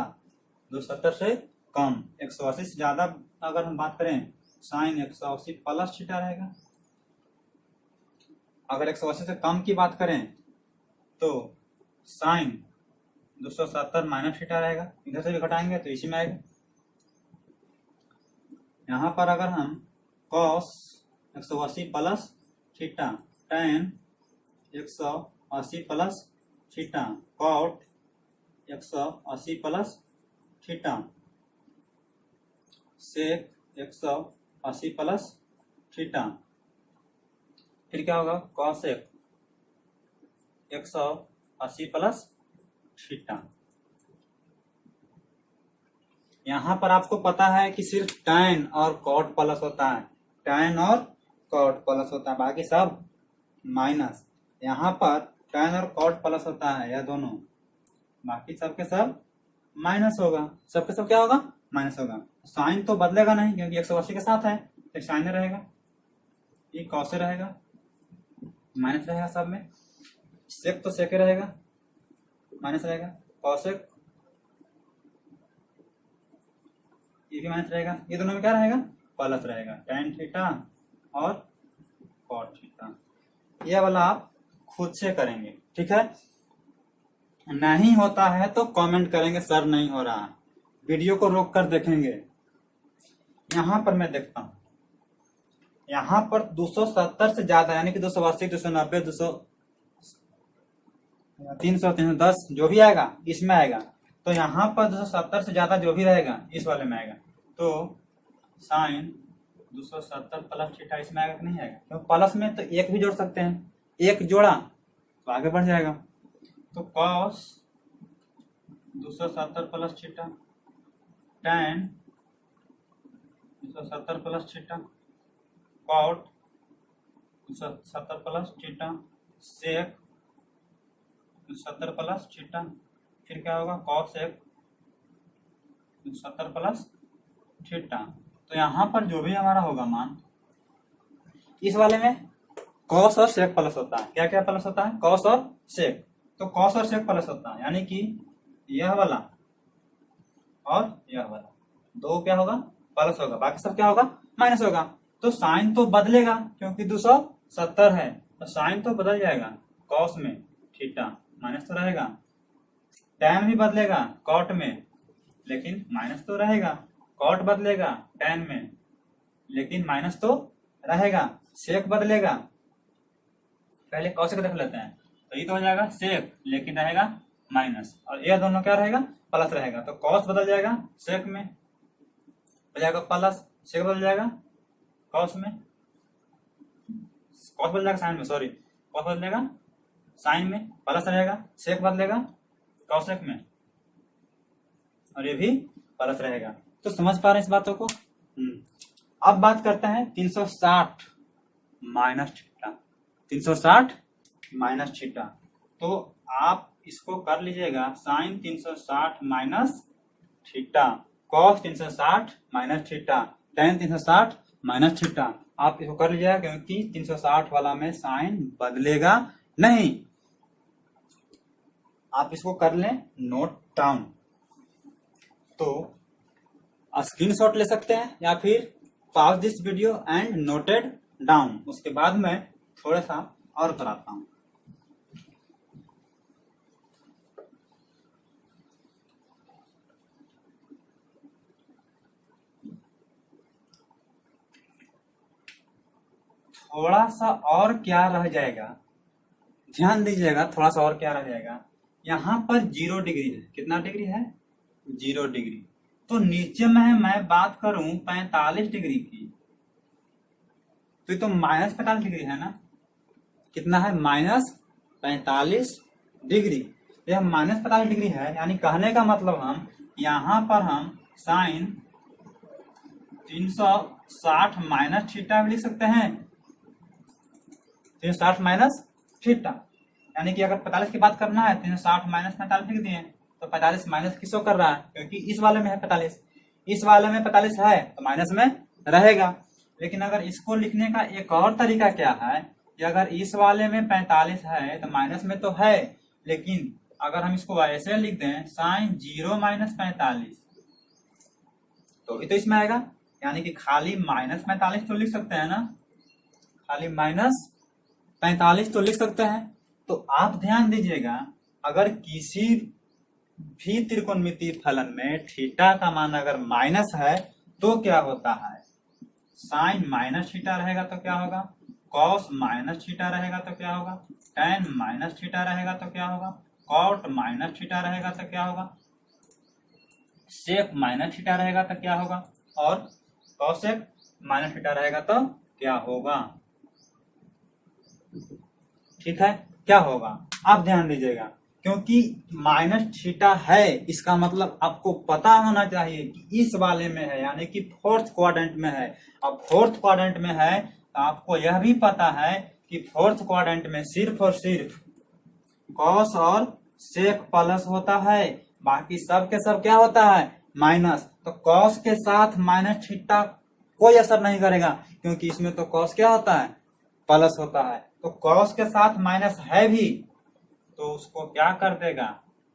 270 से कम, 180 से ज्यादा अगर हम बात करें साइन 180 प्लस थीटा रहेगा, अगर 180 से कम की बात करें तो साइन 270 माइनस थीटा रहेगा, इधर से भी घटाएंगे तो इसी में आएगा। यहाँ पर अगर हम cos 180 plus theta, tan 180 plus theta, cot 180 plus theta, sec 180 plus theta, फिर क्या होगा कॉसेक 180 प्लस थीटा। यहाँ पर आपको पता है कि सिर्फ tan और cot प्लस होता है, tan और cot प्लस होता है, बाकी सब माइनस। यहाँ पर tan और cot प्लस होता है, यह दोनों, बाकी सबके सब माइनस होगा, सबके सब क्या होगा माइनस होगा। साइन तो बदलेगा नहीं क्योंकि 180 के साथ है, तो साइन रहेगा, ये कॉस रहेगा, माइनस रहेगा सब में, सेक तो सेक रहेगा माइनस रहेगा, कॉसेक ये भी माइनस रहेगा, ये दोनों में क्या रहेगा प्लस रहेगा, tan थीटा और cot थीटा। ये वाला आप खुद से करेंगे, ठीक है। नहीं होता है तो कमेंट करेंगे सर नहीं हो रहा, वीडियो को रोक कर देखेंगे। यहां पर मैं देखता हूं, यहाँ पर 270 से ज्यादा यानी कि 280 290 200 300 310 जो भी आएगा इसमें आएगा, तो यहाँ पर 270 से ज्यादा जो भी रहेगा इस वाले में आएगा, तो साइन 270 प्लस थीटा इसमें आएगा कि नहीं आएगा, तो प्लस में तो एक भी जोड़ सकते हैं, एक जोड़ा तो आगे बढ़ जाएगा, तो cos 270 plus theta, tan 270 plus theta, cot 270 plus theta, sec 270 plus theta, फिर क्या होगा कॉसेक 270 प्लस थीटा। तो यहाँ पर जो भी हमारा होगा मान, इस वाले में कॉस और सेक प्लस होता है, क्या क्या प्लस होता है कॉस और सेक, तो कॉस और सेक प्लस होता है, यानी कि यह वाला और यह वाला दो क्या होगा प्लस होगा, बाकी सब क्या होगा माइनस होगा। तो साइन तो बदलेगा क्योंकि 270 है, तो साइन तो बदल जाएगा, कॉस में थीटा माइनस तो रहेगा, tan भी बदलेगा कॉट में लेकिन माइनस तो रहेगा, कॉट बदलेगा tan में लेकिन माइनस तो रहेगा, सेक बदलेगा, पहले कॉसेक देख लेते हैं, तो ये तो हो जाएगा सेक लेकिन रहेगा माइनस, और ये दोनों क्या रहेगा प्लस रहेगा, तो कॉस बदल जाएगा सेक में हो जाएगा प्लस, सेक बदल जाएगा कॉस में, कॉस बदल जाएगा साइन में, सॉरी कॉस बदल जाएगा साइन में, प्लस रहेगा, सेक बदलेगा कॉसेक में, और ये भी प्लस रहेगा। तो समझ पा रहे हैं इस बातों को। अब बात करते हैं 360 माइनस थीटा, 360 माइनस थीटा, तो आप इसको कर लीजिएगा sine 360 minus theta, cos 360 minus theta, tan 360 minus theta, आप इसको कर लीजिएगा क्योंकि 360 वाला में साइन बदलेगा नहीं। आप इसको कर लें नोट डाउन, तो स्क्रीनशॉट ले सकते हैं या फिर pause this video and noted down, उसके बाद मैं थोड़ा सा और कराता हूं। थोड़ा सा और क्या रह जाएगा, ध्यान दीजिएगा, थोड़ा सा और क्या रह जाएगा, यहाँ पर 0 डिग्री है, कितना डिग्री है 0 डिग्री, तो नीचे में मैं बात करूं 45 डिग्री की, तो ये तो माइनस 45 डिग्री है ना, कितना है माइनस 45 डिग्री। यह माइनस 45 डिग्री है, यानी कहने का मतलब हम यहाँ पर हम साइन 360 माइनस थीटा भी लिख सकते हैं, 360 माइनस थीटा, यानी कि अगर 45 की बात करना है 360 माइनस 45 लिख दिए तो 45 माइनस किसको कर रहा है, क्योंकि इस वाले में है 45, इस वाले में 45 है तो माइनस में रहेगा। लेकिन अगर इसको लिखने का एक और तरीका क्या है कि अगर इस वाले में 45 है तो माइनस में तो है, लेकिन अगर हम इसको ऐसे लिख दें साइन 0 माइनस 45 तो ये तो इसमें आएगा, यानी कि खाली माइनस 45 तो लिख सकते हैं ना, खाली माइनस 45 तो लिख सकते हैं। तो आप ध्यान दीजिएगा, अगर किसी भी त्रिकोणमितीय फलन में थीटा का मान अगर माइनस है तो क्या होता है, साइन माइनस थीटा रहेगा तो क्या होगा, कॉस माइनस थीटा रहेगा तो क्या होगा, टेन माइनस थीटा रहेगा तो क्या होगा, कॉट माइनस थीटा रहेगा तो क्या होगा, सेक माइनस थीटा रहेगा तो क्या होगा, और कॉसेक माइनस थीटा रहेगा तो क्या होगा। ठीक है, क्या होगा आप ध्यान दीजिएगा, क्योंकि माइनस थीटा है इसका मतलब आपको पता होना चाहिए कि इस वाले में है, यानी कि फोर्थ क्वाड्रेंट में है। अब फोर्थ क्वाड्रेंट में है तो आपको यह भी पता है कि फोर्थ क्वाड्रेंट में सिर्फ और सिर्फ कॉस और सेक प्लस होता है, बाकी सब के सब क्या होता है माइनस। तो कॉस के साथ माइनस थीटा कोई असर नहीं करेगा, क्योंकि इसमें तो कॉस क्या होता है प्लस होता है। तो कॉस के साथ माइनस है भी तो उसको क्या कर देगा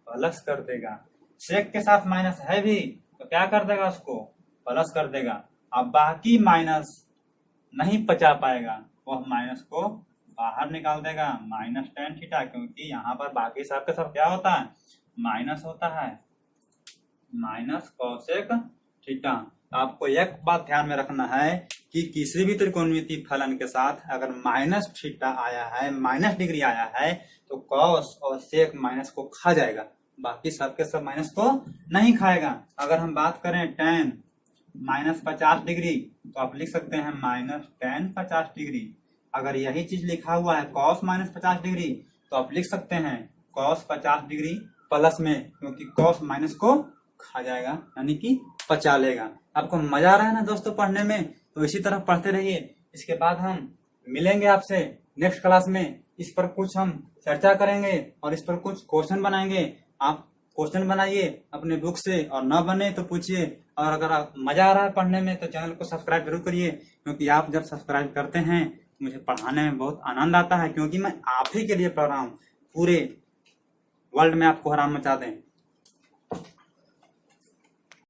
प्लस कर देगा, सेक के साथ माइनस है भी तो क्या कर देगा उसको प्लस कर देगा। अब बाकी माइनस नहीं बचा पाएगा, वह माइनस को बाहर निकाल देगा, माइनस टेन थीटा, क्योंकि यहाँ पर बाकी सब के सब क्या होता है माइनस होता है, माइनस कॉसेक थीटा। आपको एक बात ध्यान में रखना है कि किसी भी त्रिकोणमितीय फलन के साथ अगर माइनस थीटा आया है, माइनस डिग्री आया है, तो कॉस और सेक माइनस को खा जाएगा, बाकी सब के सब माइनस को नहीं खाएगा। अगर हम बात करें टेन माइनस 50 डिग्री तो आप लिख सकते हैं माइनस टेन 50 डिग्री। अगर यही चीज लिखा हुआ है कॉस माइनस 50 डिग्री तो आप लिख सकते हैं कॉस 50 डिग्री प्लस में, क्योंकि कॉस माइनस को खा जाएगा, यानी कि पचा लेगा। आपको मजा आ रहा है ना दोस्तों पढ़ने में, तो इसी तरह पढ़ते रहिए। इसके बाद हम मिलेंगे आपसे नेक्स्ट क्लास में, इस पर कुछ हम चर्चा करेंगे और इस पर कुछ क्वेश्चन बनाएंगे। आप क्वेश्चन बनाइए अपने बुक से, और न बने तो पूछिए। और अगर आप मजा आ रहा है पढ़ने में तो चैनल को सब्सक्राइब जरूर करिए, क्योंकि आप जब सब्सक्राइब करते हैं मुझे पढ़ाने में बहुत आनंद आता है, क्योंकि मैं आप ही के लिए पढ़ रहा हूँ, पूरे वर्ल्ड में आपको हराम मचा दें।